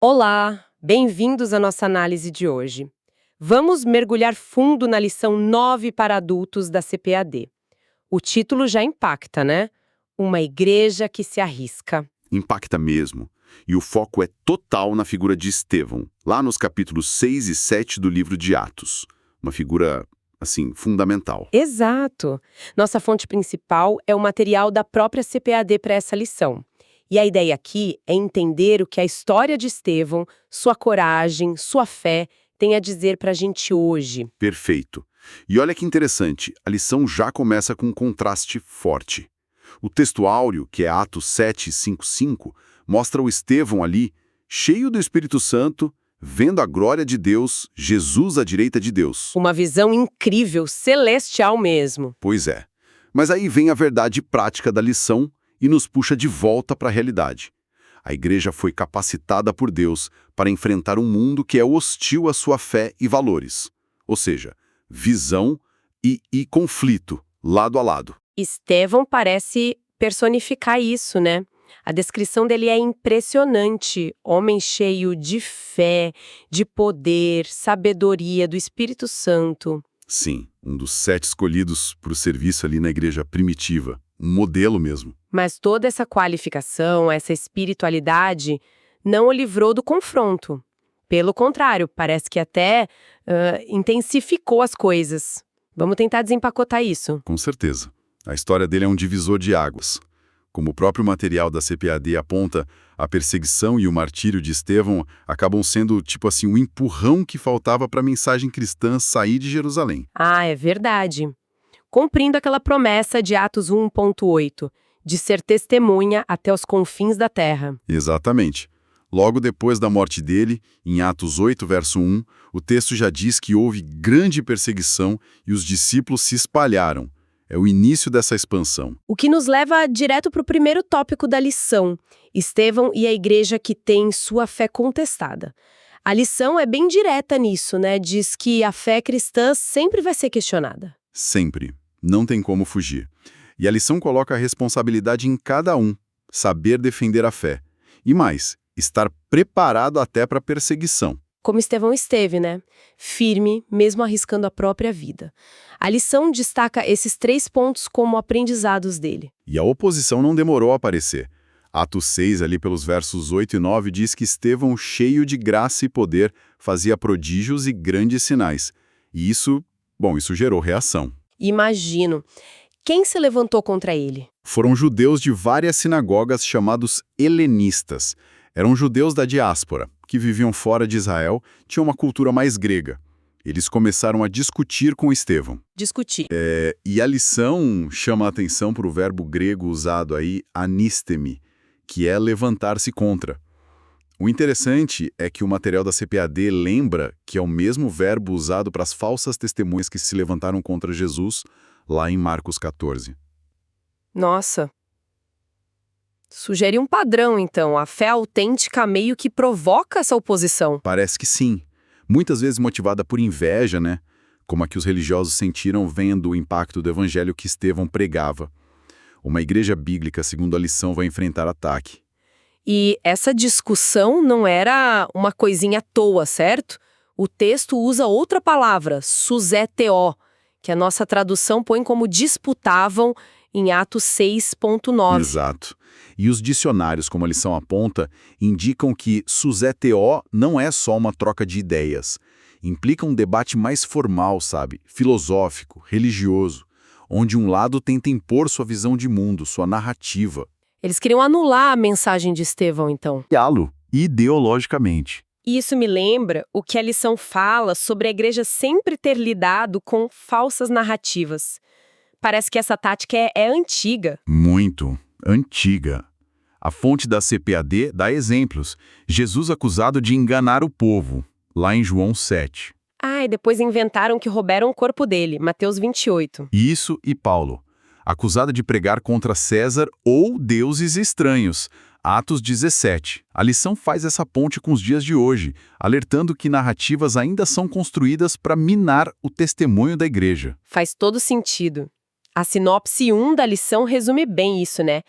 Olá, bem-vindos à nossa análise de hoje. Vamos mergulhar fundo na lição 9 para adultos da CPAD. O título já impacta, né? Uma igreja que se arrisca. Impacta mesmo. E o foco é total na figura de Estevão, lá nos capítulos 6 e 7 do livro de Atos. Uma figura, assim, fundamental. Exato! Nossa fonte principal é o material da própria CPAD para essa lição. E a ideia aqui é entender o que a história de Estevão, sua coragem, sua fé, tem a dizer para a gente hoje. Perfeito. E olha que interessante, a lição já começa com um contraste forte. O texto áureo, que é Atos 7, 5, 5, mostra o Estevão ali, cheio do Espírito Santo, vendo a glória de Deus, Jesus à direita de Deus. Uma visão incrível, celestial mesmo. Pois é. Mas aí vem a verdade prática da lição e nos puxa de volta para a realidade. A igreja foi capacitada por Deus para enfrentar um mundo que é hostil à sua fé e valores. Ou seja, visão e conflito, lado a lado. Estevão parece personificar isso, né? A descrição dele é impressionante. Homem cheio de fé, de poder, sabedoria do Espírito Santo. Sim, um dos 7 escolhidos para o serviço ali na igreja primitiva. Um modelo mesmo. Mas toda essa qualificação, essa espiritualidade, não o livrou do confronto. Pelo contrário, parece que até intensificou as coisas. Vamos tentar desempacotar isso. Com certeza. A história dele é um divisor de águas. Como o próprio material da CPAD aponta, a perseguição e o martírio de Estevão acabam sendo, tipo assim, um empurrão que faltava para a mensagem cristã sair de Jerusalém. Ah, é verdade. Cumprindo aquela promessa de Atos 1.8, de ser testemunha até os confins da terra. Exatamente. Logo depois da morte dele, em Atos 8, verso 1, o texto já diz que houve grande perseguição e os discípulos se espalharam. É o início dessa expansão. O que nos leva direto para o primeiro tópico da lição, Estevão e a igreja que tem sua fé contestada. A lição é bem direta nisso, né? Diz que a fé cristã sempre vai ser questionada. Sempre. Não tem como fugir. E a lição coloca a responsabilidade em cada um, saber defender a fé. E mais, estar preparado até para a perseguição. Como Estevão esteve, né? Firme, mesmo arriscando a própria vida. A lição destaca esses 3 pontos como aprendizados dele. E a oposição não demorou a aparecer. Atos 6, ali pelos versos 8 e 9, diz que Estevão, cheio de graça e poder, fazia prodígios e grandes sinais. E isso gerou reação. Imagino. Quem se levantou contra ele? Foram judeus de várias sinagogas chamados helenistas. Eram judeus da diáspora, que viviam fora de Israel, tinham uma cultura mais grega. Eles começaram a discutir com Estevão. Discutir. E a lição chama a atenção para o verbo grego usado aí, anistemi, que é levantar-se contra. O interessante é que o material da CPAD lembra que é o mesmo verbo usado para as falsas testemunhas que se levantaram contra Jesus, lá em Marcos 14. Nossa. Sugere um padrão, então. A fé autêntica meio que provoca essa oposição. Parece que sim. Muitas vezes motivada por inveja, né? Como a que os religiosos sentiram vendo o impacto do evangelho que Estevão pregava. Uma igreja bíblica, segundo a lição, vai enfrentar ataque. E essa discussão não era uma coisinha à toa, certo? O texto usa outra palavra, suzeteo, que a nossa tradução põe como disputavam em Atos 6.9. Exato. E os dicionários, como a lição aponta, indicam que suzeteo não é só uma troca de ideias. Implica um debate mais formal, sabe? Filosófico, religioso, onde um lado tenta impor sua visão de mundo, sua narrativa. Eles queriam anular a mensagem de Estevão, então. Ideologicamente. E isso me lembra o que a lição fala sobre a igreja sempre ter lidado com falsas narrativas. Parece que essa tática é antiga. Muito antiga. A fonte da CPAD dá exemplos. Jesus acusado de enganar o povo, lá em João 7. E depois inventaram que roubaram o corpo dele, Mateus 28. Isso e Paulo, acusado de pregar contra César ou deuses estranhos, Atos 17. A lição faz essa ponte com os dias de hoje, alertando que narrativas ainda são construídas para minar o testemunho da igreja. Faz todo sentido. A sinopse 1 da lição resume bem isso, né?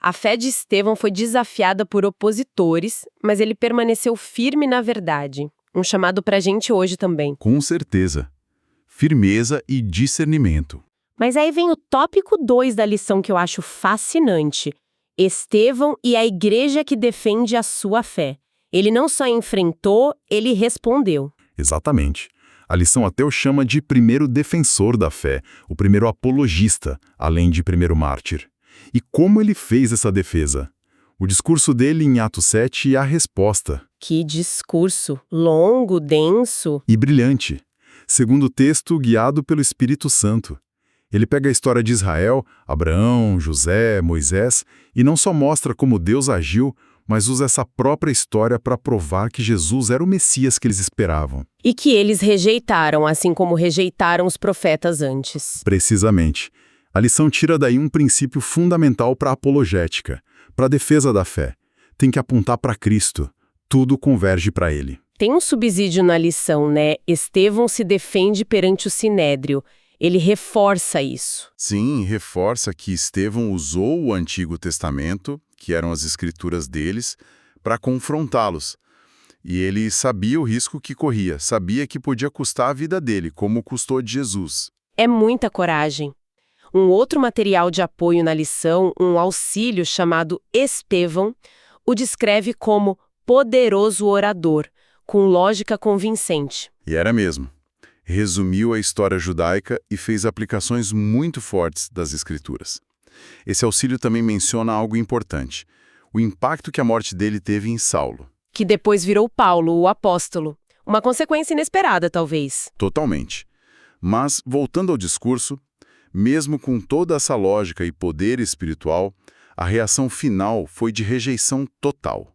A fé de Estevão foi desafiada por opositores, mas ele permaneceu firme na verdade. Um chamado pra gente hoje também. Com certeza. Firmeza e discernimento. Mas aí vem o tópico 2 da lição que eu acho fascinante. Estevão e a igreja que defende a sua fé. Ele não só enfrentou, ele respondeu. Exatamente. A lição até o chama de primeiro defensor da fé, o primeiro apologista, além de primeiro mártir. E como ele fez essa defesa? O discurso dele em Atos 7 é a resposta. Que discurso! Longo, denso. E brilhante. Segundo o texto, guiado pelo Espírito Santo. Ele pega a história de Israel, Abraão, José, Moisés, e não só mostra como Deus agiu, mas usa essa própria história para provar que Jesus era o Messias que eles esperavam. E que eles rejeitaram, assim como rejeitaram os profetas antes. Precisamente. A lição tira daí um princípio fundamental para a apologética, para a defesa da fé. Tem que apontar para Cristo. Tudo converge para ele. Tem um subsídio na lição, né? Estevão se defende perante o Sinédrio. Ele reforça isso. Sim, reforça que Estevão usou o Antigo Testamento, que eram as escrituras deles, para confrontá-los. E ele sabia o risco que corria, sabia que podia custar a vida dele, como custou de Jesus. É muita coragem. Um outro material de apoio na lição, um auxílio chamado Estevão, o descreve como poderoso orador, com lógica convincente. E era mesmo. Resumiu a história judaica e fez aplicações muito fortes das Escrituras. Esse auxílio também menciona algo importante, o impacto que a morte dele teve em Saulo. Que depois virou Paulo, o apóstolo. Uma consequência inesperada, talvez. Totalmente. Mas, voltando ao discurso, mesmo com toda essa lógica e poder espiritual, a reação final foi de rejeição total.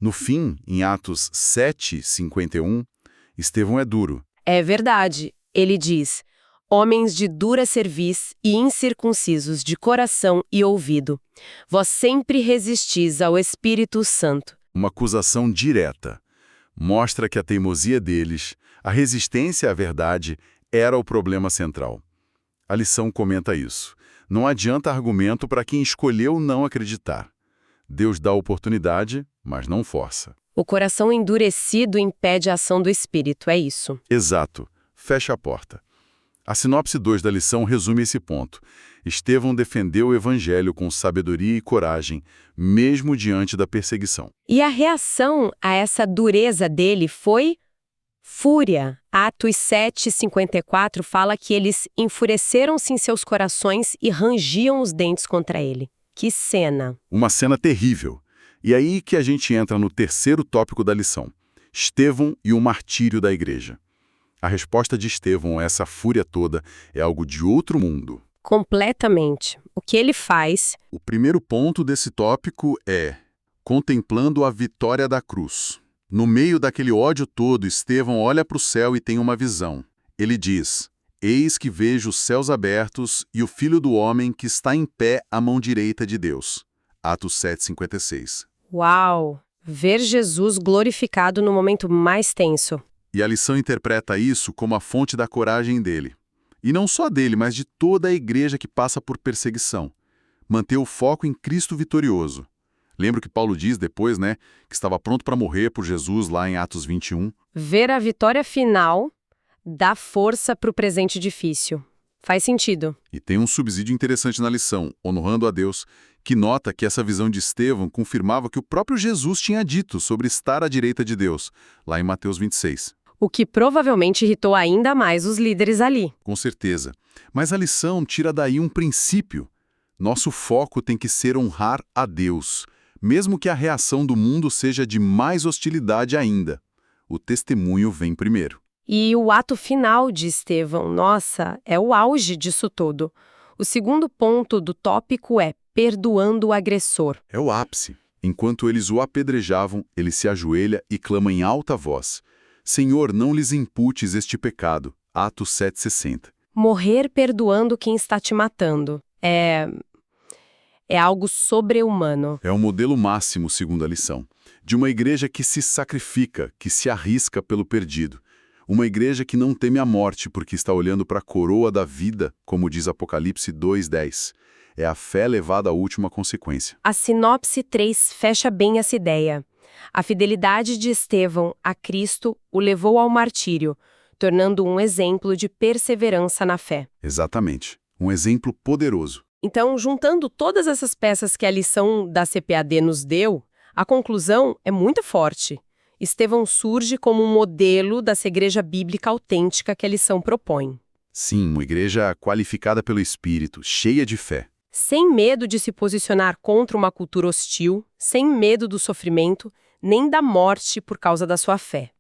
No fim, em Atos 7:51, Estevão é duro. É verdade. Ele diz: homens de dura cerviz e incircuncisos de coração e ouvido, vós sempre resistis ao Espírito Santo. Uma acusação direta. Mostra que a teimosia deles, a resistência à verdade, era o problema central. A lição comenta isso. Não adianta argumento para quem escolheu não acreditar. Deus dá oportunidade, mas não força. O coração endurecido impede a ação do Espírito, é isso. Exato. Fecha a porta. A sinopse 2 da lição resume esse ponto. Estevão defendeu o evangelho com sabedoria e coragem, mesmo diante da perseguição. E a reação a essa dureza dele foi fúria. Atos 7:54 fala que eles enfureceram-se em seus corações e rangiam os dentes contra ele. Que cena! Uma cena terrível. E aí que a gente entra no terceiro tópico da lição, Estevão e o martírio da igreja. A resposta de Estevão a essa fúria toda é algo de outro mundo. Completamente. O que ele faz? O primeiro ponto desse tópico é contemplando a vitória da cruz. No meio daquele ódio todo, Estevão olha para o céu e tem uma visão. Ele diz: eis que vejo os céus abertos e o Filho do Homem que está em pé à mão direita de Deus. Atos 7:56. Uau! Ver Jesus glorificado no momento mais tenso. E a lição interpreta isso como a fonte da coragem dele. E não só dele, mas de toda a igreja que passa por perseguição. Manter o foco em Cristo vitorioso. Lembra que Paulo diz depois, né, que estava pronto para morrer por Jesus lá em Atos 21? Ver a vitória final dá força para o presente difícil. Faz sentido. E tem um subsídio interessante na lição, honrando a Deus, que nota que essa visão de Estevão confirmava que o próprio Jesus tinha dito sobre estar à direita de Deus, lá em Mateus 26. O que provavelmente irritou ainda mais os líderes ali. Com certeza. Mas a lição tira daí um princípio. Nosso foco tem que ser honrar a Deus, mesmo que a reação do mundo seja de mais hostilidade ainda. O testemunho vem primeiro. E o ato final de Estevão, nossa, é o auge disso tudo. O segundo ponto do tópico é perdoando o agressor. É o ápice. Enquanto eles o apedrejavam, ele se ajoelha e clama em alta voz: Senhor, não lhes imputes este pecado. Atos 7:60. Morrer perdoando quem está te matando. É algo sobre-humano. É o modelo máximo, segundo a lição, de uma igreja que se sacrifica, que se arrisca pelo perdido. Uma igreja que não teme a morte porque está olhando para a coroa da vida, como diz Apocalipse 2:10. É a fé levada à última consequência. A sinopse 3 fecha bem essa ideia. A fidelidade de Estevão a Cristo o levou ao martírio, tornando um exemplo de perseverança na fé. Exatamente. Um exemplo poderoso. Então, juntando todas essas peças que a lição da CPAD nos deu, a conclusão é muito forte. Estevão surge como um modelo dessa igreja bíblica autêntica que a lição propõe. Sim, uma igreja qualificada pelo Espírito, cheia de fé. Sem medo de se posicionar contra uma cultura hostil, sem medo do sofrimento, nem da morte por causa da sua fé.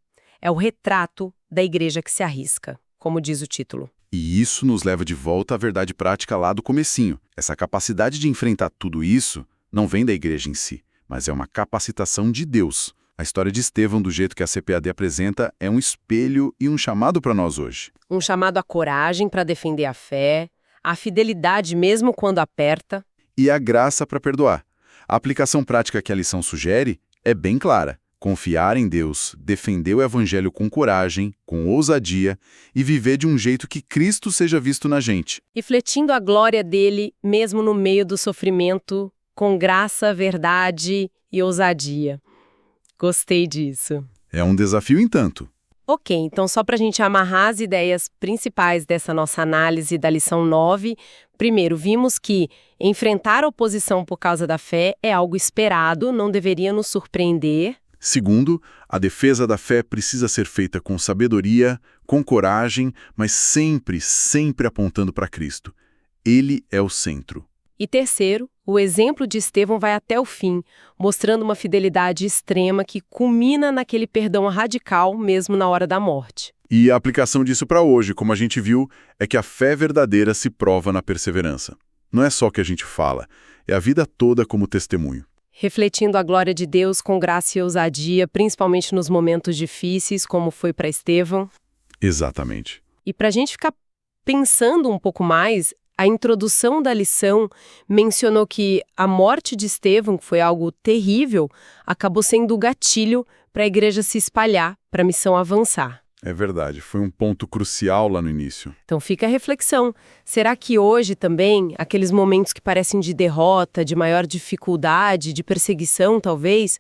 É o retrato da igreja que se arrisca, como diz o título. E isso nos leva de volta à verdade prática lá do comecinho. Essa capacidade de enfrentar tudo isso não vem da igreja em si, mas é uma capacitação de Deus. A história de Estevão, do jeito que a CPAD apresenta, é um espelho e um chamado para nós hoje. Um chamado à coragem para defender a fé, a fidelidade mesmo quando aperta. E a graça para perdoar. A aplicação prática que a lição sugere é bem clara. Confiar em Deus, defender o Evangelho com coragem, com ousadia e viver de um jeito que Cristo seja visto na gente. Refletindo a glória dele, mesmo no meio do sofrimento, com graça, verdade e ousadia. Gostei disso. É um desafio em tanto. Ok, então só para a gente amarrar as ideias principais dessa nossa análise da lição 9, primeiro, vimos que enfrentar a oposição por causa da fé é algo esperado, não deveria nos surpreender. Segundo, a defesa da fé precisa ser feita com sabedoria, com coragem, mas sempre, sempre apontando para Cristo. Ele é o centro. E terceiro, o exemplo de Estevão vai até o fim, mostrando uma fidelidade extrema que culmina naquele perdão radical mesmo na hora da morte. E a aplicação disso para hoje, como a gente viu, é que a fé verdadeira se prova na perseverança. Não é só o que a gente fala, é a vida toda como testemunho. Refletindo a glória de Deus com graça e ousadia, principalmente nos momentos difíceis, como foi para Estevão. Exatamente. E para a gente ficar pensando um pouco mais, a introdução da lição mencionou que a morte de Estevão, que foi algo terrível, acabou sendo o gatilho para a igreja se espalhar, para a missão avançar. É verdade, foi um ponto crucial lá no início. Então fica a reflexão. Será que hoje também, aqueles momentos que parecem de derrota, de maior dificuldade, de perseguição talvez,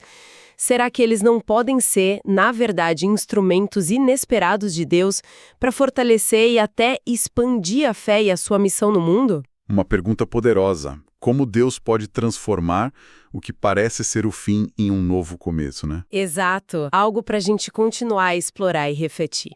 será que eles não podem ser, na verdade, instrumentos inesperados de Deus para fortalecer e até expandir a fé e a sua missão no mundo? Uma pergunta poderosa. Como Deus pode transformar o que parece ser o fim em um novo começo, né? Exato. Algo para a gente continuar a explorar e refletir.